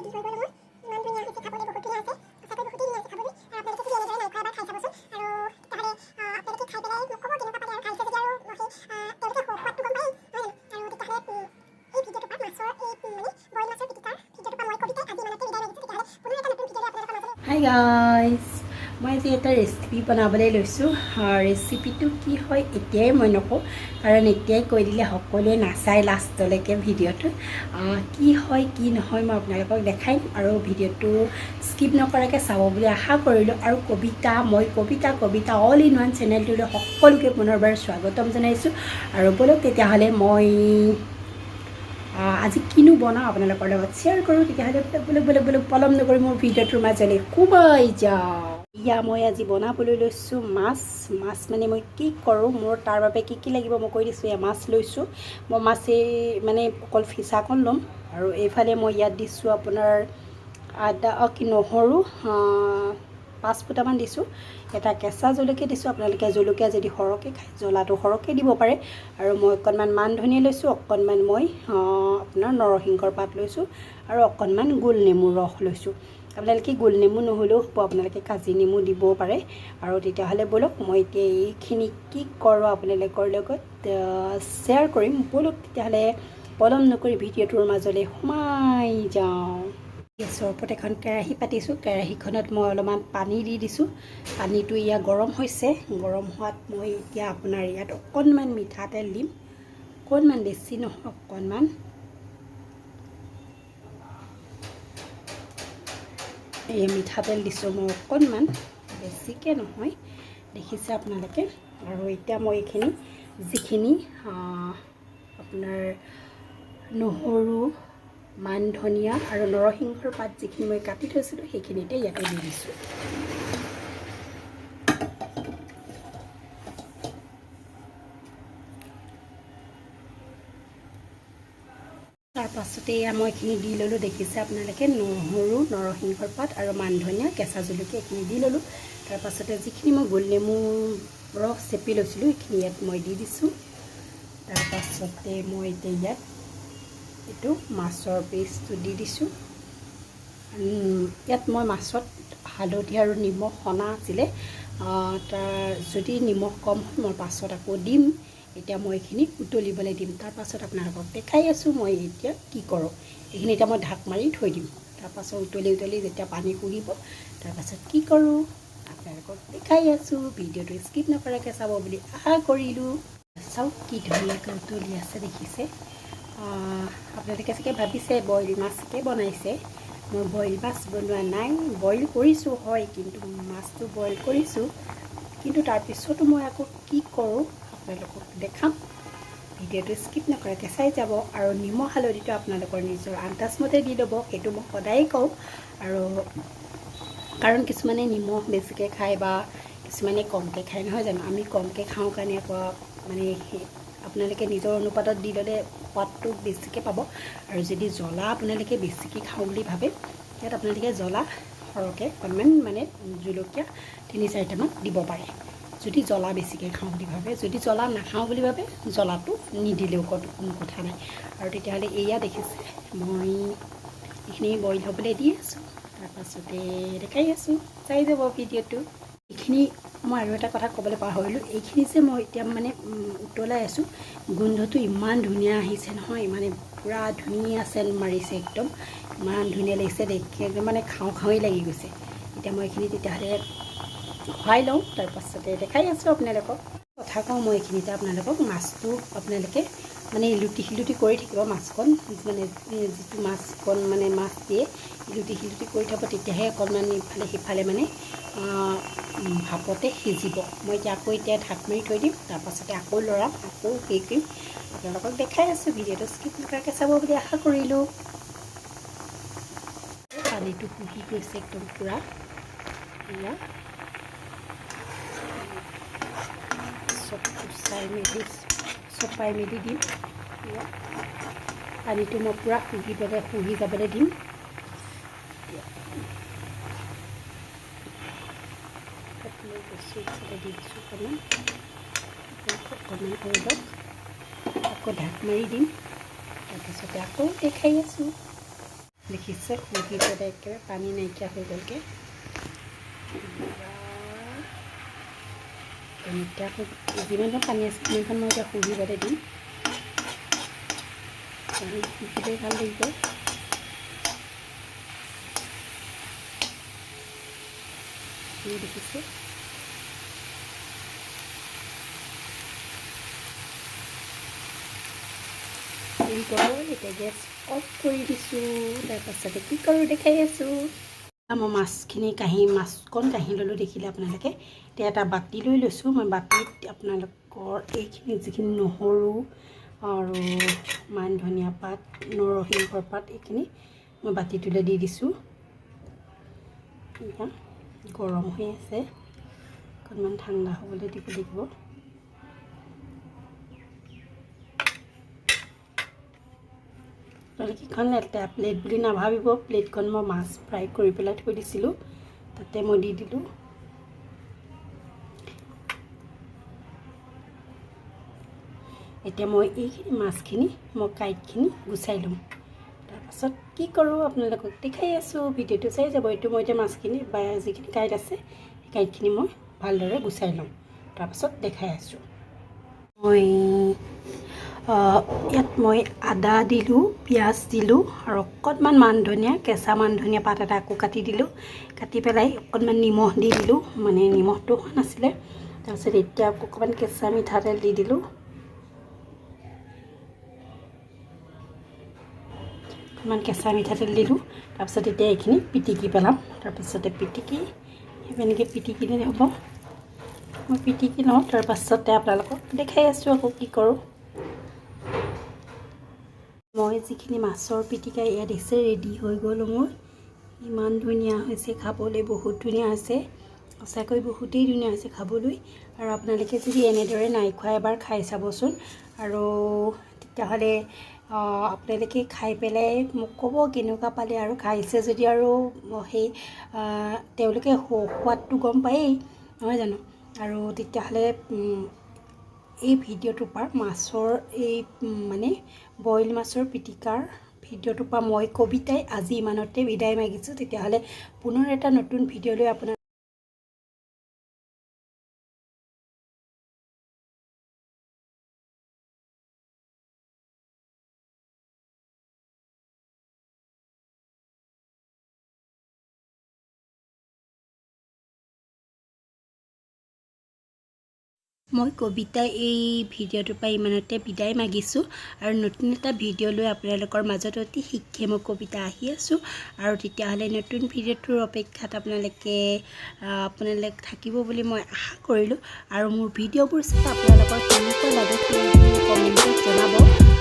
Hi guys, মই যে এটা ৰেচিপি বনাবলৈ লৈছোঁ ৰেচিপিটো কি হয় এতিয়াই মই নকওঁ কাৰণ এতিয়াই কৈ দিলে সকলোৱে নাচাই লাষ্টলৈকে ভিডিঅ'টো কি হয় কি নহয় মই আপোনালোকক দেখাইম আৰু ভিডিঅ'টো স্কিপ নকৰাকৈ চাব বুলি আশা কৰিলোঁ আৰু কবিতা অল ইন ওৱান চেনেলটোলৈ সকলোকে পুনৰবাৰ স্বাগতম জনাইছোঁ আৰু বলক তেতিয়াহ'লে মই আজি কিনো বনাওঁ আপোনালোকৰ লগত শ্বেয়াৰ কৰোঁ তেতিয়াহ'লে বোলে পলম নকৰি মোৰ ভিডিঅ'টোৰ মাজলৈ সোমাই যাওঁ ইয়া মই আজি বনাবলৈ লৈছোঁ মাছ মানে মই কি কৰোঁ মোৰ তাৰ বাবে কি লাগিব মই কৈ দিছোঁ এয়া মাছ লৈছোঁ মই মাছেই মানে অকল ফিচাকণ ল'ম আৰু এইফালে মই ইয়াত দিছোঁ আপোনাৰ আদা নহৰু 5 ফুটামান দিছোঁ এটা কেঁচা জলকীয়া দিছোঁ আপোনালোকে জলকীয়া যদি সৰহকৈ খায় জ্বলাটো সৰহকৈ দিব পাৰে আৰু মই অকণমান মান ধনিয়া লৈছোঁ অকণমান মই আপোনাৰ নৰসিংহৰ পাত লৈছোঁ আৰু অকণমান গোল নেমুৰ ৰস লৈছোঁ আপোনালোকে গোল নেমু নহ'লেও হ'ব আপোনালোকে কাজি নেমু দিবও পাৰে আৰু তেতিয়াহ'লে বলক মই এতিয়া এইখিনি কি কৰোঁ আপোনালোকৰ লগত শ্বেয়াৰ কৰিম বলক তেতিয়াহ'লে পলম নকৰি ভিডিঅ'টোৰ মাজলৈ সোমাই যাওঁ গেছৰ ওপৰত এখন কেৰাহী পাতিছোঁ কেৰাহীখনত মই অলপমান পানী দি দিছোঁ পানীটো ইয়াত গৰম হৈছে গৰম হোৱাত মই এতিয়া আপোনাৰ ইয়াত অকণমান মিঠাতেল দিম অকণমান বেছি নহয় অকণমান এই মিঠাতেল দিছোঁ মই অকণমান বেছিকৈ নহয় দেখিছে আপোনালোকে আৰু এতিয়া মই এইখিনি যিখিনি আপোনাৰ নহৰু মান ধনিয়া আৰু নৰসিংহৰ পাত যিখিনি মই কাটি থৈছিলোঁ সেইখিনিতে ইয়াতে দি দিছোঁ তাৰ পাছতে এয়া মই এইখিনি দি ল'লোঁ দেখিছে আপোনালোকে নহৰু নৰসিংহৰ পাত আৰু মান ধনিয়া কেঁচা জলকীয়া এইখিনি দি ল'লোঁ তাৰ পাছতে যিখিনি মই গোল নেমু ৰস চেপি লৈছিলোঁ এইখিনি ইয়াত মই দি দিছোঁ তাৰ পাছতে মই এতিয়া ইয়াত এইটো মাছৰ পেষ্টটো দি দিছোঁ ইয়াত মই মাছত হালধি আৰু নিমখ সনা আছিলে যদি নিমখ কম হয় মই পাছত আকৌ দিম এতিয়া মই এইখিনি উতলিবলৈ দিম তাৰ পাছত আপোনালোকক দেখাই আছোঁ মই এতিয়া কি কৰোঁ এইখিনি এতিয়া মই ঢাক মাৰি থৈ দিম তাৰ পাছত উতলি যেতিয়া পানী শুহিব তাৰ পাছত কি কৰোঁ আপোনালোকক দেখাই আছোঁ ভিডিঅ'টো স্কিপ নকৰাকৈ চাব বুলি আশা কৰিলোঁ চাওক কি ধুনীয়াকৈ উতলি আছে দেখিছে আপোনালোকে চাগে ভাবিছে বইল মাছকে বনাইছে মই বইল মাছ বনোৱা নাই বইল কৰিছোঁ হয় কিন্তু মাছটো বইল কৰিছোঁ কিন্তু তাৰপিছতো মই আকৌ কি কৰোঁ আপোনালোকক দেখাম ভিডিঅ'টো স্কিপ নকৰাকৈ চাই যাব আৰু নিমখ হালধিটো আপোনালোকৰ নিজৰ আন্দাজমতে দি ল'ব সেইটো মই সদায় কওঁ আৰু কাৰণ কিছুমানে নিমখ বেছিকৈ খায় বা কিছুমানে কমকৈ খায় নহয় জানো আমি কমকৈ খাওঁ কাৰণে আকৌ মানে আপোনালোকে নিজৰ অনুপাতত দি ল'লে সোৱাদটো বেছিকৈ পাব আৰু যদি জ্বলা আপোনালোকে বেছিকৈ খাওঁ বুলি ভাবে ইয়াত আপোনালোকে জ্বলা সৰহকৈ অকণমান মানে জলকীয়া 3-4টামান দিব পাৰে যদি জ্বলা বেছিকৈ খাওঁ বুলি ভাবে যদি জ্বলা নাখাওঁ বুলি ভাবে জ্বলাটো নিদিলেও কোনো কথা নাই আৰু তেতিয়াহ'লে এয়া দেখিছে মই এইখিনি বইল হ'বলৈ দি আছোঁ তাৰপাছতে দেখাই আছোঁ চাই যাব ভিডিঅ'টো এইখিনি মই আৰু এটা কথা ক'বলৈ পাহৰিলোঁ এইখিনি যে মই এতিয়া মানে উতলাই আছোঁ গোন্ধটো ইমান ধুনীয়া আহিছে নহয় মানে পূৰা ধুনীয়া চেণ্ট মাৰিছে একদম ইমান ধুনীয়া লাগিছে দেখি একদম মানে খাওঁ লাগি গৈছে এতিয়া মই এইখিনি তেতিয়াহ'লে খুৱাই লওঁ তাৰপাছতে দেখাই আছোঁ আপোনালোকক কথা কওঁ মই এইখিনিতে আপোনালোকক মাছটো আপোনালোকে মানে ইলুটি কৰি থাকিব মাছকণ মানে যিটো মাছকণ মানে মাছ দিয়ে ইলুটি কৰি থাকিব তেতিয়াহে অকণমান ইফালে সিফালে মানে ভাপতে সিজিব মই এতিয়া ঢাক মাৰি থৈ দিম তাৰপাছতে আকৌ লৰাম আকৌ হেৰি কৰিম আপোনালোকক দেখাই আছোঁ ভিডিঅ'টো স্কিপ নকৰাকৈ চাব বুলি আশা কৰিলোঁ পানীটো শুহি গৈছে একদম পূৰা এয়া চপাই মেলি দিম পানীটো মই পূৰা শুহি যাবলৈ দিম দি দিছোঁ অকণমান হৈ লওক আকৌ ঢাক মাৰি দিম তাৰপিছতে আকৌ দেখাই আছোঁ দেখিছে খুহি পেলাই একেবাৰে পানী নাইকিয়া হৈ গ'লগৈ এতিয়া যিমানখন পানী আছে সিমানখন মই এতিয়া খুহি পেলাই দিম পানী খুহিলেই ভাল লাগিব দেখিছে এতিয়া গেছ অফ কৰি দিছোঁ তাৰপাছতে কি কৰোঁ দেখাই আছোঁ মই মাছখিনি মাছকণ কাঢ়ি ল'লোঁ দেখিলে আপোনালোকে এতিয়া এটা বাতি লৈ লৈছোঁ মই বাতিত আপোনালোকৰ এইখিনি যিখিনি নহৰু আৰু মান ধনিয়া পাত নৰসিংহৰ পাত এইখিনি মই বাতিটোলৈ দি দিছোঁ এতিয়া গৰম হৈ আছে অকণমান ঠাণ্ডা হ'বলৈ দিব লাগিব আপোনালোকেখন লেতেৰা প্লেট বুলি নাভাবিব প্লেটখন মই মাছ ফ্ৰাই কৰি পেলাই থৈ দিছিলোঁ তাতে মই দি দিলোঁ এতিয়া মই এইখিনি মাছখিনি মই কাঁইটখিনি গুচাই ল'ম তাৰপাছত কি কৰোঁ আপোনালোকক দেখাই আছোঁ ভিডিঅ'টো চাই যাব এইটো মই এতিয়া মাছখিনি বা যিখিনি কাঁইট আছে সেই কাঁইটখিনি মই ভালদৰে গুচাই ল'ম তাৰপাছত দেখাই আছোঁ ইয়াত মই আদা দিলোঁ পিঁয়াজ দিলোঁ আৰু অকণমান মান ধনিয়া কেঁচা মান ধনিয়া পাত এটা আকৌ কাটি দিলোঁ কাটি পেলাই অকণমান নিমখ দি দিলোঁ মানে নিমখটো হোৱা নাছিলে তাৰপিছত এতিয়া আকৌ অকণমান কেঁচা মিঠাতেল দি দিলোঁ অকণমান কেঁচা মিঠাতেল দিলোঁ তাৰপিছত এতিয়া এইখিনি পিটিকি পেলাম তাৰপিছতে পিটিকি এনেকৈ পিটিকি দিলে হ'ব মই পিটিকি লওঁ তাৰপাছতে আপোনালোকক দেখাই আছোঁ আকৌ কি কৰোঁ মই যিখিনি মাছৰ পিটিকা ইয়াত দিছে ৰেডি হৈ গ'ল মোৰ ইমান ধুনীয়া হৈছে খাবলৈ বহুত ধুনীয়া হৈছে সঁচাকৈ বহুতেই ধুনীয়া হৈছে খাবলৈ আৰু আপোনালোকে যদি এনেদৰে নাই খোৱা এবাৰ খাই চাবচোন আৰু তেতিয়াহ'লে আপোনালোকে খাই পেলাই মোক ক'ব কেনেকুৱা পালে আৰু খাইছে যদি আৰু সেই তেওঁলোকে সোৱাদটো গম পায়েই নহয় জানো আৰু তেতিয়াহ'লে এই ভিডিঅ'টোৰ পৰা মাছৰ এই মানে বইল মাছৰ পিটিকাৰ ভিডিঅ'টোৰ পৰা মই কবিতাই আজি ইমানতে বিদায় মাগিছোঁ তেতিয়াহ'লে পুনৰ এটা নতুন ভিডিঅ' লৈ আপোনাৰ মই কবিতাই এই ভিডিঅ'টোৰ পৰা ইমানতে বিদায় মাগিছোঁ আৰু নতুন এটা ভিডিঅ' লৈ আপোনালোকৰ মাজত অতি শীঘ্ৰে মই কবিতা আহি আছোঁ আৰু তেতিয়াহ'লে নতুন ভিডিঅ'টোৰ অপেক্ষাত আপোনালোকে থাকিব বুলি মই আশা কৰিলোঁ আৰু মোৰ ভিডিঅ'বোৰ চাই আপোনালোকৰ কেনেকুৱা লাগে কমেণ্টত জনাব